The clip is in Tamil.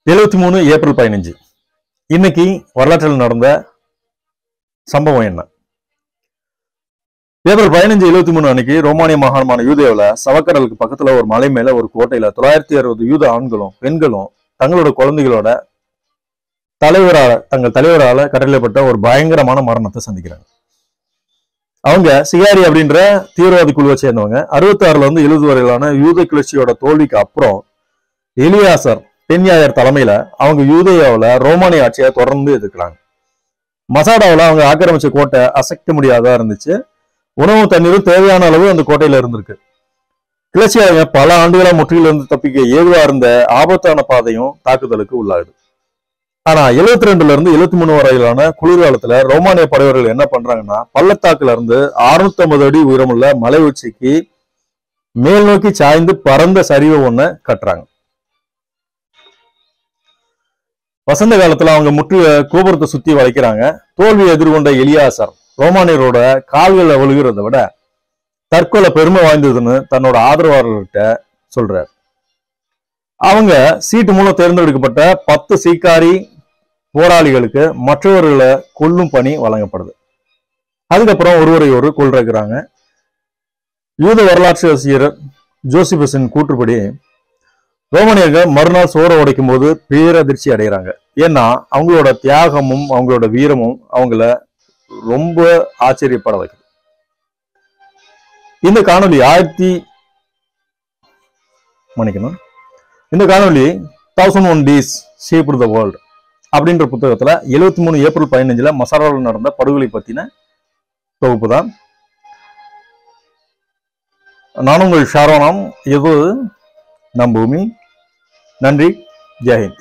73 ஏப்ரல் 15 இன்னைக்கு வரலாற்றில் நடந்த சம்பவம் என்ன? ஏப்ரல் 15 73 அன்னைக்கு ரோமானிய மாகாணமான யூதேவுல சவக்கடலுக்கு பக்கத்துல ஒரு மலை மேல ஒரு கோட்டையில 960 யூத ஆண்களும் பெண்களும் தங்களோட குழந்தைகளோட தங்கள் தலைவரால கட்டளைப்பட்ட ஒரு பயங்கரமான மரணத்தை சந்திக்கிறாங்க. அவங்க சிகாரி அப்படின்ற தீவிரவாதி குழுவை சேர்ந்தவங்க. 66ல இருந்து 70 வரையிலான யூத கிளர்ச்சியோட தோல்விக்கு அப்புறம் எலியாசர் பெண்யாயர் தலைமையில அவங்க யூதேயாவில் ரோமானிய ஆட்சியை தொடர்ந்து எதிர்க்கிறாங்க. மசாடாவில் அவங்க ஆக்கிரமிச்ச கோட்டை அசைக்க முடியாதா இருந்துச்சு. உணவு தண்ணீரும் தேவையான அளவு அந்த கோட்டையில இருந்திருக்கு. கிளர்ச்சியாளங்க பல ஆண்டுகளா முற்றிலிருந்து தப்பிக்க ஏதுவா இருந்த ஆபத்தான பாதையும் தாக்குதலுக்கு உள்ளாகுது. ஆனா 72ல இருந்து 73 வரையிலான குளிர்காலத்துல ரோமானிய படைவர்கள் என்ன பண்றாங்கன்னா, பள்ளத்தாக்குல இருந்து 650 அடி உயரமுள்ள மலை உச்சிக்கு மேல் நோக்கி சாய்ந்து பரந்த சரிவு ஒண்ண கட்டுறாங்க. வசந்த காலத்துல அவங்க முற்றிய கோபுரத்தை சுத்தி வளைக்கிறாங்க. தோல்வி எதிர்கொண்ட எலியாசர் ரோமானியரோட கால்களை ஒழுகிறத விட தற்கொலை பெருமை வாய்ந்ததுன்னு தன்னோட ஆதரவாளர்கிட்ட சொல்றார். அவங்க சீட்டு மூலம் தேர்ந்தெடுக்கப்பட்ட 10 சீக்காரி போராளிகளுக்கு மற்றவர்களை கொல்லும் பணி வழங்கப்படுது. அதுக்கப்புறம் ஒருவரை கொல்றாங்க. யூத வரலாற்று ஆசிரியர் ஜோசிபஸின் கூற்றுப்படி ரோமானியர்கள் மறுநாள் சோறை உடைக்கும் போது பேரதிர்ச்சி அடைகிறாங்க. ஏன்னா அவங்களோட தியாகமும் அவங்களோட வீரமும் அவங்கள ரொம்ப ஆச்சரியப்பட வைக்குது. இந்த காணொலி 1001 Days Shaped the World அப்படின்ற புத்தகத்துல 73 ஏப்ரல் 15 மசாராவில் நடந்த படுகொலை பத்தின தொகுப்பு தான். நான் உங்கள் ஷாரோனாம். இது நம் பூமி. நன்றி. ஜெய் ஹிந்த்.